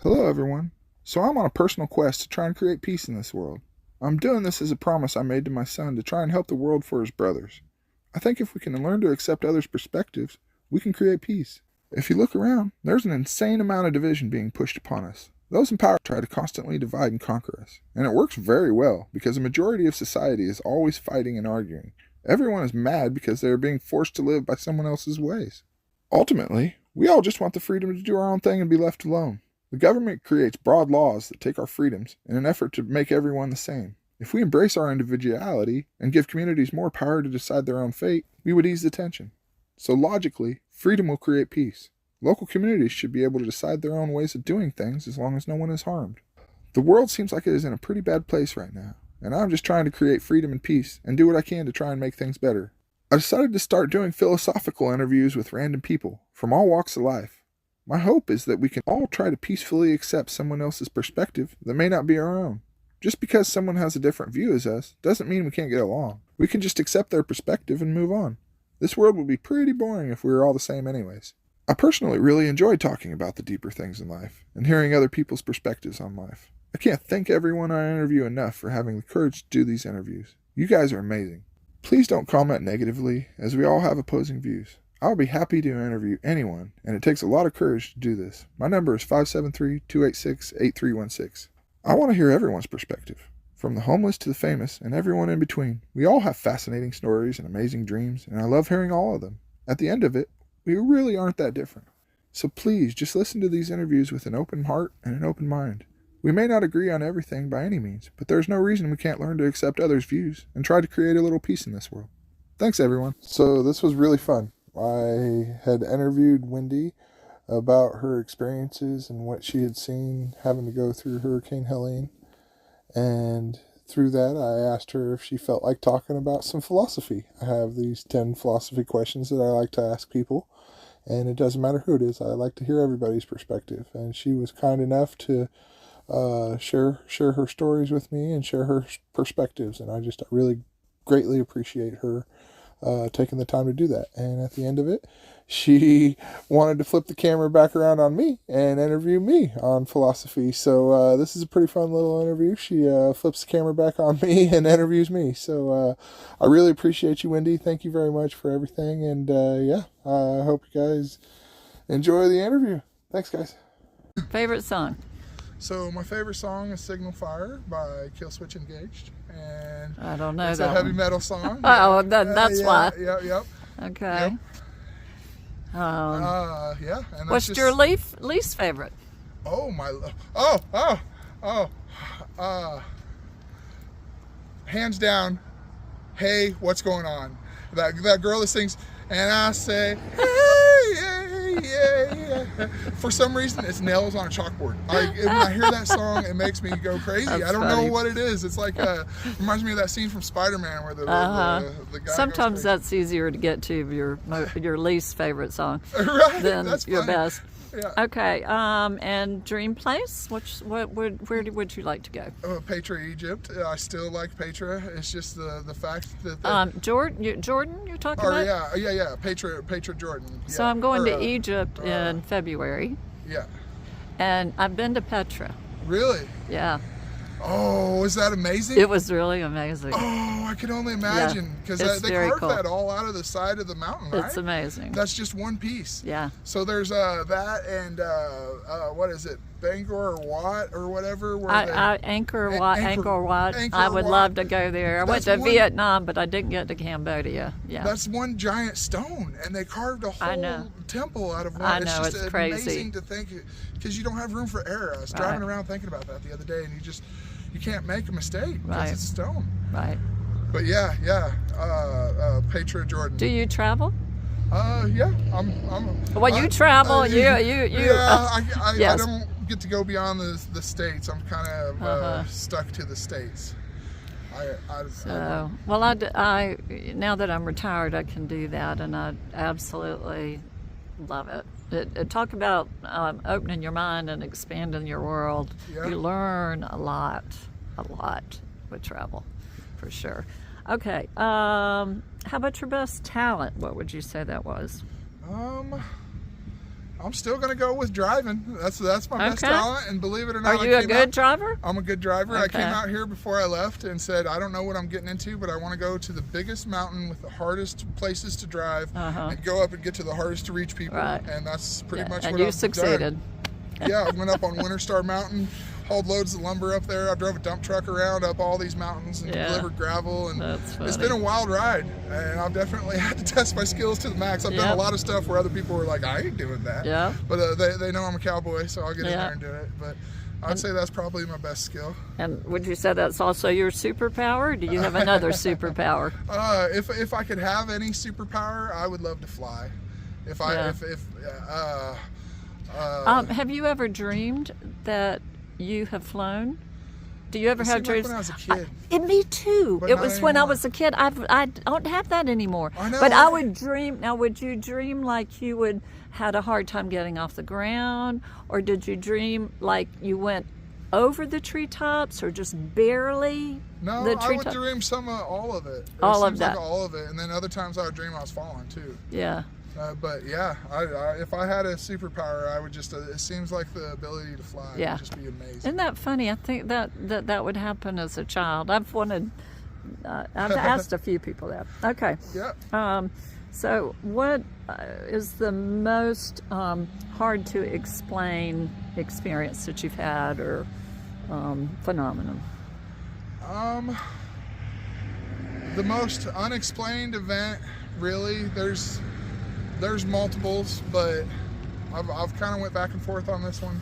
Hello everyone. So I'm on a personal quest to try and create peace in this world. I'm doing this as a promise I made to my son to try and help the world for his brothers. I think if we can learn to accept others' perspectives, we can create peace. If you look around, there's an insane amount of division being pushed upon us. Those in power try to constantly divide and conquer us. And it works very well because the majority of society is always fighting and arguing. Everyone is mad because they are being forced to live by someone else's ways. Ultimately, we all just want the freedom to do our own thing and be left alone. The government creates broad laws that take our freedoms in an effort to make everyone the same. If we embrace our individuality and give communities more power to decide their own fate, we would ease the tension. So logically, freedom will create peace. Local communities should be able to decide their own ways of doing things as long as no one is harmed. The world seems like it is in a pretty bad place right now, and I'm just trying to create freedom and peace and do what I can to try and make things better. I decided to start doing philosophical interviews with random people from all walks of life. My hope is that we can all try to peacefully accept someone else's perspective that may not be our own. Just because someone has a different view as us doesn't mean we can't get along. We can just accept their perspective and move on. This world would be pretty boring if we were all the same anyways. I personally really enjoy talking about the deeper things in life and hearing other people's perspectives on life. I can't thank everyone I interview enough for having the courage to do these interviews. You guys are amazing. Please don't comment negatively, as we all have opposing views. I'll be happy to interview anyone, and it takes a lot of courage to do this. My number is 573-286-8316. I want to hear everyone's perspective, from the homeless to the famous and everyone in between. We all have fascinating stories and amazing dreams, and I love hearing all of them. At the end of it, we really aren't that different. So please, just listen to these interviews with an open heart and an open mind. We may not agree on everything by any means, but there's no reason we can't learn to accept others' views and try to create a little peace in this world. Thanks, everyone. So this was really fun. I had interviewed Wendy about her experiences and what she had seen having to go through Hurricane Helene. And through that, I asked her if she felt like talking about some philosophy. I have these 10 philosophy questions that I like to ask people. And it doesn't matter who it is. I like to hear everybody's perspective. And she was kind enough to share her stories with me and share her perspectives. And I really greatly appreciate her taking the time to do that. And at the end of it, she wanted to flip the camera back around on me and interview me on philosophy. So this is a pretty fun little interview. She flips the camera back on me and interviews me. So I really appreciate you, Wendy. Thank you very much for everything. And yeah, I hope you guys enjoy the interview. Thanks, guys. Favorite song? So my favorite song is Signal Fire by Killswitch Engaged. And I don't know it's that a heavy one. metal song. Oh, that's yeah, why. Yep. Okay. Yep. Yeah. And What's your least favorite? Oh my! Hands down. Hey, what's going on? That girl that sings, and I say, hey, yeah. For some reason, it's nails on a chalkboard. When I hear that song, it makes me go crazy. That's I don't funny. know what it is. It's like reminds me of that scene from Spider-Man where the guy Sometimes goes that's easier to get to your least favorite song right, than that's your funny. best. Yeah. Okay. And dream place? Where would you like to go? Petra, Egypt. I still like Petra. It's just the fact that Jordan. You're talking about? Yeah. Petra, Jordan. Yeah. So I'm going to Egypt in February. Yeah. And I've been to Petra. Really? Yeah. Oh, is that amazing? It was really amazing. Oh, I can only imagine because they carved that all out of the side of the mountain, right? It's amazing. That's just one piece. Yeah. So there's that and what is it, Bangor or Wat or whatever? Angkor Wat. I would love to go there. I went to Vietnam, but I didn't get to Cambodia. Yeah. That's one giant stone, and they carved a whole temple out of one. I know, it's crazy. Amazing to think, because you don't have room for error. I was driving around thinking about that the other day, and you can't make a mistake because it's stone. Right. But yeah, Petra, Jordan. Do you travel? Yeah, Well, you travel. Yeah, Yes. I don't get to go beyond the states. I'm kind of stuck to the states. Well, I now that I'm retired, I can do that, and I absolutely love it. Talk about opening your mind and expanding your world. Yeah. You learn a lot with travel, for sure. Okay, how about your best talent? What would you say that was? I'm still gonna go with driving. That's my best talent, and believe it or not, Are you a good driver? I'm a good driver. Okay. I came out here before I left and said I don't know what I'm getting into, but I want to go to the biggest mountain with the hardest places to drive, and go up and get to the hardest to reach people. Right. And that's pretty much and what you I've succeeded. done. Yeah, I went up on Winter Star Mountain, hauled loads of lumber up there. I drove a dump truck around up all these mountains and delivered gravel, and it's been a wild ride. And I've definitely had to test my skills to the max. I've done a lot of stuff where other people were like, I ain't doing that. Yeah. But they know I'm a cowboy, so I'll get in there and do it. But I'd say that's probably my best skill. And would you say that's also your superpower? Or do you have another superpower? If I could have any superpower, I would love to fly. Have you ever dreamed that you have flown? Do you ever have dreams? Like when I was a kid. Me too. But it not was when I anymore. was a kid. I don't have that anymore. I know, but I would dream. Now, would you dream like you had a hard time getting off the ground, or did you dream like you went over the treetops, or just barely? No, the I would dream all of it. All of that. Like all of it, and then other times I would dream I was falling too. Yeah. But yeah, if I had a superpower, I would just. It seems like the ability to fly would just be amazing. Isn't that funny? I think that would happen as a child. I've asked a few people that. Okay. Yeah. So what is the most hard to explain experience that you've had, or phenomenon? The most unexplained event, really. There's multiples, but I've kind of went back and forth on this one.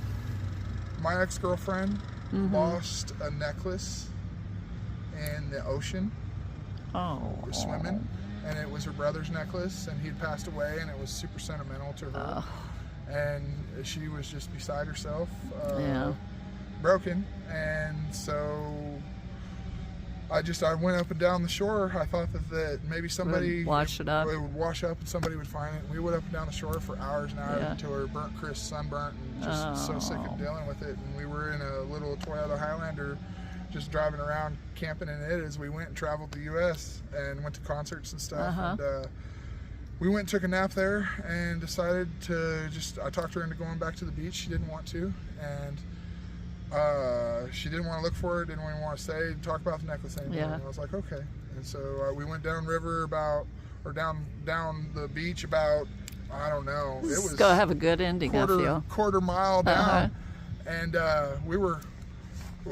My ex-girlfriend lost a necklace in the ocean. Oh. We were swimming, and it was her brother's necklace, and he'd passed away, and it was super sentimental to her. And she was just beside herself, broken. And so I went up and down the shore. I thought that maybe somebody would wash it up. It would wash up and somebody would find it. We went up and down the shore for hours and hours until her burnt Chris sunburnt and just so sick of dealing with it. And we were in a little Toyota Highlander just driving around camping in it as we went and traveled the U.S. and went to concerts and stuff. And we went and took a nap there and decided to I talked her into going back to the beach. She didn't want to. And she didn't want to look for it, didn't even want to stay, talk about the necklace anymore. Yeah. And I was like, okay. And so we went down river down the beach about, I don't know. It was going to have a good ending, I feel. Quarter mile down. And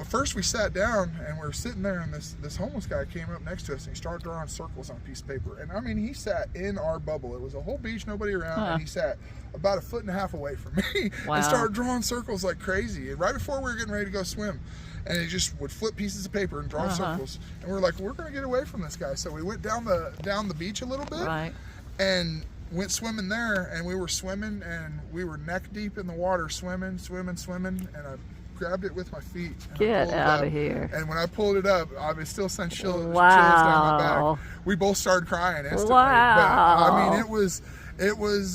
first we sat down and we were sitting there, and this homeless guy came up next to us and he started drawing circles on a piece of paper. And I mean, he sat in our bubble. It was a whole beach, nobody around, and he sat about 1.5 feet away from me and started drawing circles like crazy. And right before we were getting ready to go swim, and he just would flip pieces of paper and draw circles. And we were like, we're gonna get away from this guy. So we went down the beach a little bit, and went swimming there. And we were swimming, and we were neck deep in the water, swimming, and I grabbed it with my feet. Get out of here. And when I pulled it up, I still sent chills down my back. We both started crying instantly. Wow. But I mean, it was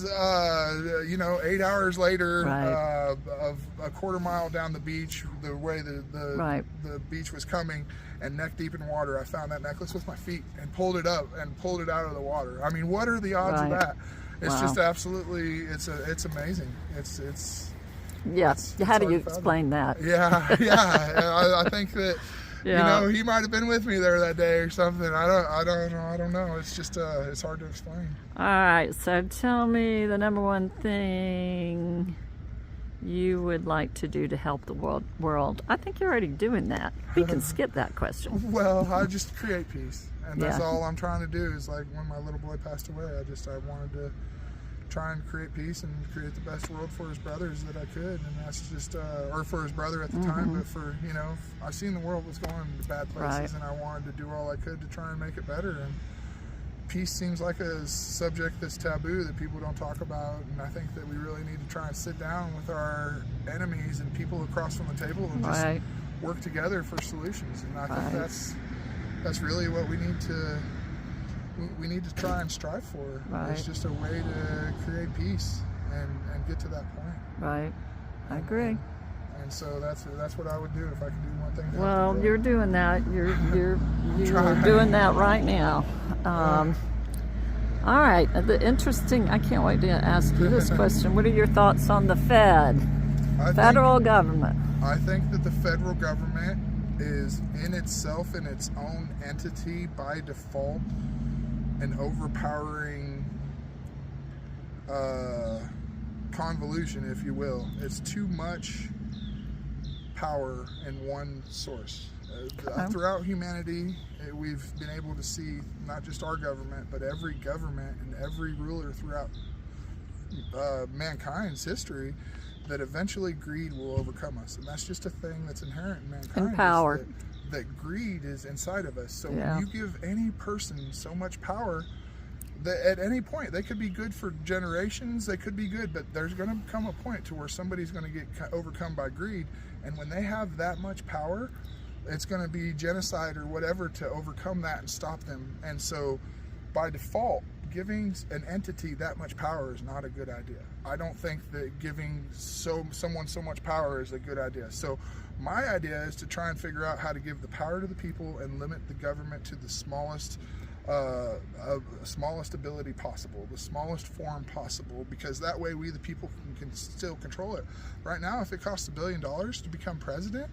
8 hours later, of a quarter mile down the beach, the way the beach was coming, and neck deep in water, I found that necklace with my feet and pulled it up and pulled it out of the water. I mean, what are the odds of that? It's just absolutely, it's amazing. It's how do you explain that? I think that he might have been with me there that day or something. I don't know. It's just it's hard to explain. All right, so tell me the number one thing you would like to do to help the world. I think you're already doing that. We can skip that question. Well, I just create peace, and that's all I'm trying to do. Is like when my little boy passed away, I wanted to try and create peace and create the best world for his brothers that I could, and that's just or for his brother at the time, but for I've seen the world was going to bad places, and I wanted to do all I could to try and make it better. And peace seems like a subject that's taboo that people don't talk about, and I think that we really need to try and sit down with our enemies and people across from the table and just work together for solutions. And I think that's really what we need to try and strive for. It's just a way to create peace and get to that point. Right. I agree. And so that's what I would do if I could do one thing. Well, you're doing that. You're doing that right now. All right, I can't wait to ask you this question. What are your thoughts on the federal government? I think that the federal government is in itself, in its own entity, by default, an overpowering convolution, if you will. It's too much power in one source. Throughout humanity, we've been able to see not just our government, but every government and every ruler throughout mankind's history, that eventually greed will overcome us. And that's just a thing that's inherent in mankind. And power. That greed is inside of us. So yeah. when you give any person so much power, that at any point, they could be good for generations, they could be good, but there's going to come a point to where somebody's going to get overcome by greed. And when they have that much power, it's going to be genocide or whatever to overcome that and stop them. And so by default, giving an entity that much power is not a good idea. I don't think that giving someone so much power is a good idea. So my idea is to try and figure out how to give the power to the people and limit the government to the smallest ability possible, the smallest form possible, because that way we the people can still control it. Right now, if it costs $1 billion to become president,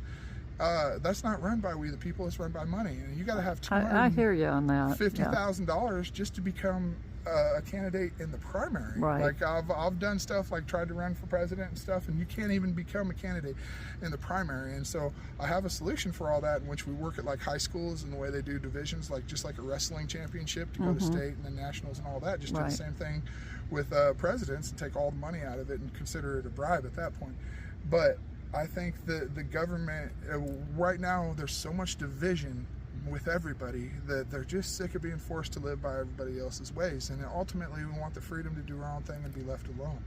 that's not run by we the people, it's run by money. And you got to have I hear you on that. $50,000 just to become a candidate in the primary. Right. Like I've done stuff like tried to run for president and stuff, and you can't even become a candidate in the primary. And so I have a solution for all that, in which we work at like high schools and the way they do divisions, like just like a wrestling championship to go to state and then nationals and all that. Just do the same thing with presidents and take all the money out of it and consider it a bribe at that point. But I think that the government right now, there's so much division with everybody that they're just sick of being forced to live by everybody else's ways, and ultimately we want the freedom to do our own thing and be left alone.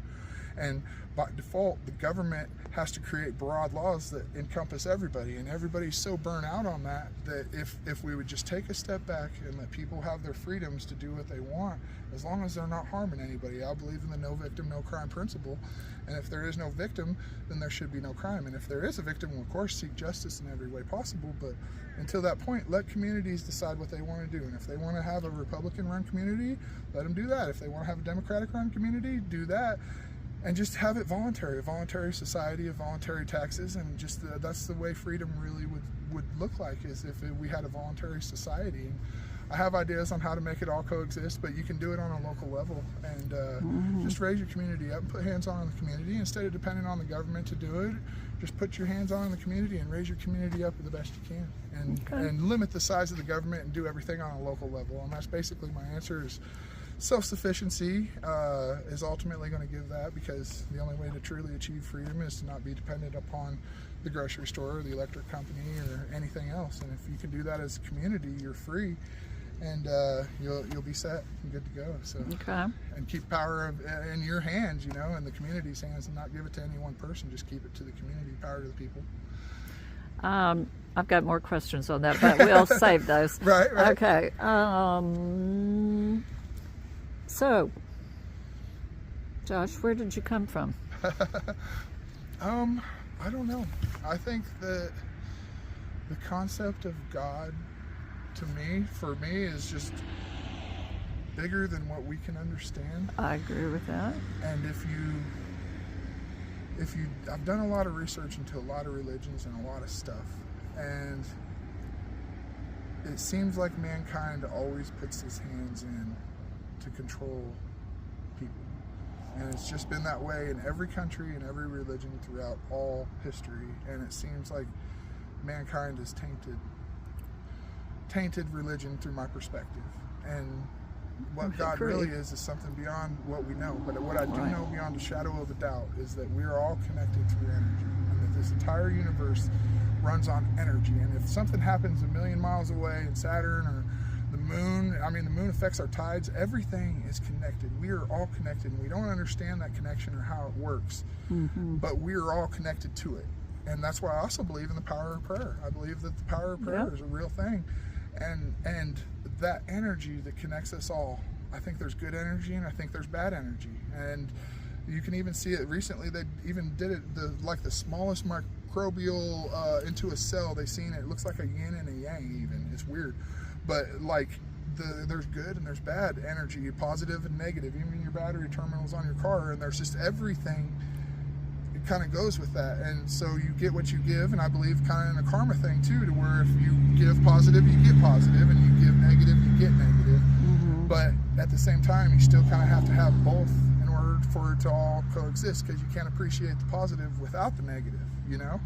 And by default, the government has to create broad laws that encompass everybody, and everybody's so burnt out on that if we would just take a step back and let people have their freedoms to do what they want, as long as they're not harming anybody. I believe in the no victim, no crime principle, and if there is no victim, then there should be no crime. And if there is a victim, we'll of course seek justice in every way possible, but until that point, let communities decide what they want to do. And if they want to have a Republican-run community, let them do that. If they want to have a Democratic-run community, do that. And just have it voluntary, a voluntary society of voluntary taxes, and just that's the way freedom really would look like, is if we had a voluntary society. And I have ideas on how to make it all coexist, but you can do it on a local level, and just raise your community up and put hands on the community instead of depending on the government to do it. Just put your hands on the community and raise your community up the best you can, and limit the size of the government and do everything on a local level. And that's basically my answer. Is self-sufficiency is ultimately going to give that, because the only way to truly achieve freedom is to not be dependent upon the grocery store or the electric company or anything else. And if you can do that as a community, you're free, and you'll be set and good to go. So and keep power in your hands, in the community's hands, and not give it to any one person. Just keep it to the community, power to the people. I've got more questions on that, but we'll save those. Right. Okay. So, Josh, where did you come from? I don't know. I think that the concept of God, for me, is just bigger than what we can understand. I agree with that. And I've done a lot of research into a lot of religions and a lot of stuff, and it seems like mankind always puts his hands in to control people, and it's just been that way in every country and every religion throughout all history. And it seems like mankind has tainted religion through my perspective, and what God really is something beyond what we know. But what I do know beyond a shadow of a doubt is that we are all connected through energy, and that this entire universe runs on energy. And if something happens a million miles away in Saturn or the moon affects our tides. Everything is connected. We are all connected, and we don't understand that connection or how it works, but we are all connected to it. And that's why I also believe in the power of prayer. I believe that the power of prayer is a real thing, and that energy that connects us all. I think there's good energy, and I think there's bad energy, and you can even see it recently. They even did it the smallest microbial into a cell. They seen it. It looks like a yin and a yang. Even it's weird. But like there's good and there's bad energy, positive and negative, even your battery terminals on your car, and there's just everything. It kind of goes with that, and so you get what you give, and I believe kind of in a karma thing too, to where if you give positive, you get positive, and you give negative, you get negative. Mm-hmm. But at the same time, you still kind of have to have both in order for it to all coexist, because you can't appreciate the positive without the negative, you know?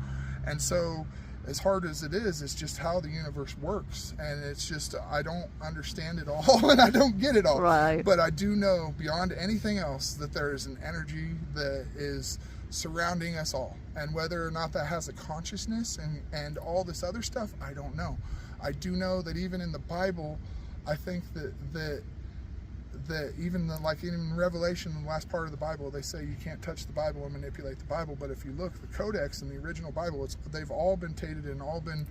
And so as hard as it is, it's just how the universe works, and it's just, I don't understand it all and I don't get it all. Right. But I do know beyond anything else that there is an energy that is surrounding us all, and whether or not that has a consciousness and all this other stuff, I don't know. I do know that even in the Bible, I think that even like in Revelation, in the last part of the Bible, they say you can't touch the Bible and manipulate the Bible. But if you look, the Codex and the original Bible, they've all been tainted and all been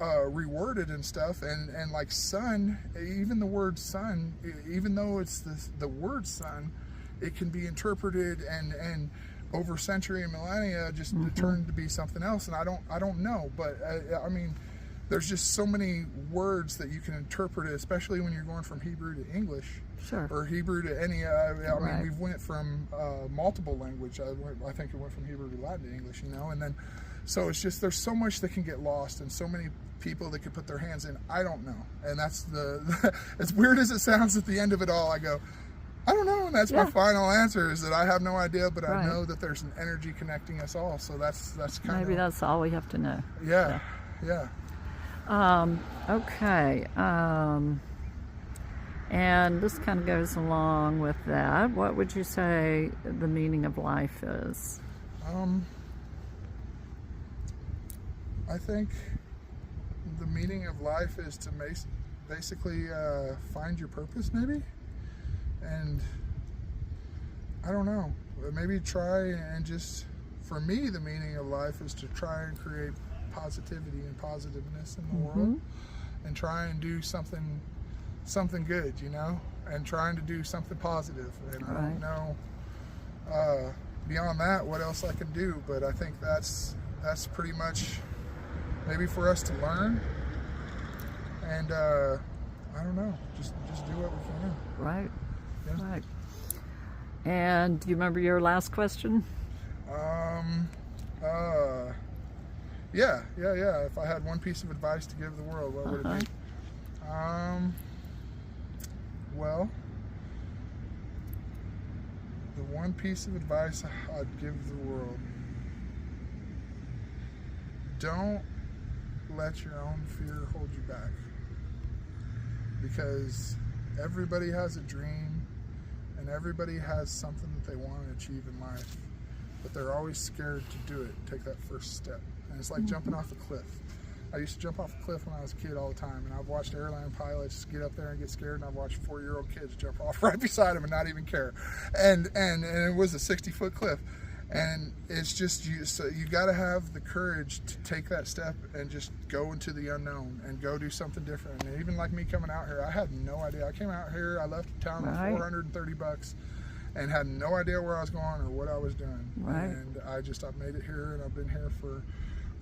reworded and stuff. And like son, even the word son, even though it's the word son, it can be interpreted and over century and millennia just turned to be something else. And I don't know, but I mean, there's just so many words that you can interpret it, especially when you're going from Hebrew to English. Sure. Or Hebrew to any, I Right. mean, we've went from multiple language. I think it went from Hebrew to Latin to English, you know, and then, so it's just, there's so much that can get lost and so many people that could put their hands in. I don't know. And that's as weird as it sounds at the end of it all, I go, I don't know. And that's my final answer, is that I have no idea, but Right. I know that there's an energy connecting us all. So that's kind of. Maybe that's all we have to know. Yeah. Okay. And this kind of goes along with that. What would you say the meaning of life is? I think the meaning of life is to basically find your purpose, maybe. And I don't know, maybe try and just, for me, the meaning of life is to try and create positivity and positiveness in the world, and try and do something good, you know, and trying to do something positive. And I don't know beyond that what else I can do, but I think that's pretty much maybe for us to learn. And I don't know, just do what we can. Right. Yeah. Right. And do you remember your last question? Yeah. If I had one piece of advice to give the world, what would it be? Well, the one piece of advice I'd give the world: don't let your own fear hold you back, because everybody has a dream and everybody has something that they want to achieve in life, but they're always scared to do it, take that first step. And it's like jumping off a cliff. I used to jump off a cliff when I was a kid all the time, and I've watched airline pilots get up there and get scared, and I've watched 4-year-old kids jump off right beside them and not even care. And it was a 60-foot cliff. And it's just, so you got to have the courage to take that step and just go into the unknown and go do something different. And even like me coming out here, I had no idea. I came out here, I left town with $430 and had no idea where I was going or what I was doing. Right. And I've made it here, and I've been here for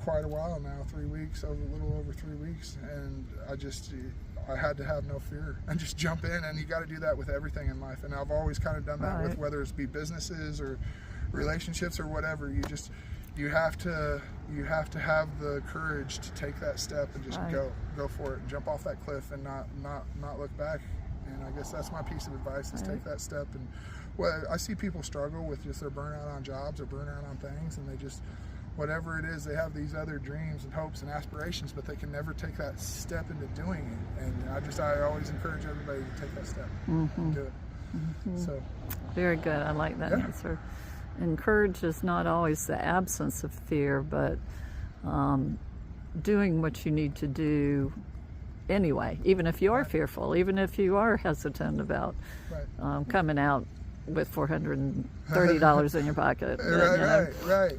quite a while now, 3 weeks, a little over 3 weeks. And I had to have no fear and just jump in. And you got to do that with everything in life. And I've always kind of done that with whether it's be businesses or relationships or whatever. You have to have the courage to take that step and just go for it and jump off that cliff and not look back. And I guess that's my piece of advice, is take that step. And I see people struggle with just their burnout on jobs or burnout on things, and they just, whatever it is, they have these other dreams and hopes and aspirations, but they can never take that step into doing it. And I always encourage everybody to take that step and do it. So very good. I like that answer. And courage is not always the absence of fear, but doing what you need to do anyway, even if you are fearful, even if you are hesitant about coming out with $430 in your pocket. Right.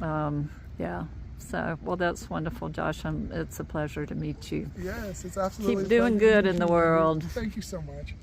Yeah. So, well, that's wonderful, Josh. It's a pleasure to meet you. Yes, it's absolutely. Keep doing good in the world. Thank you so much.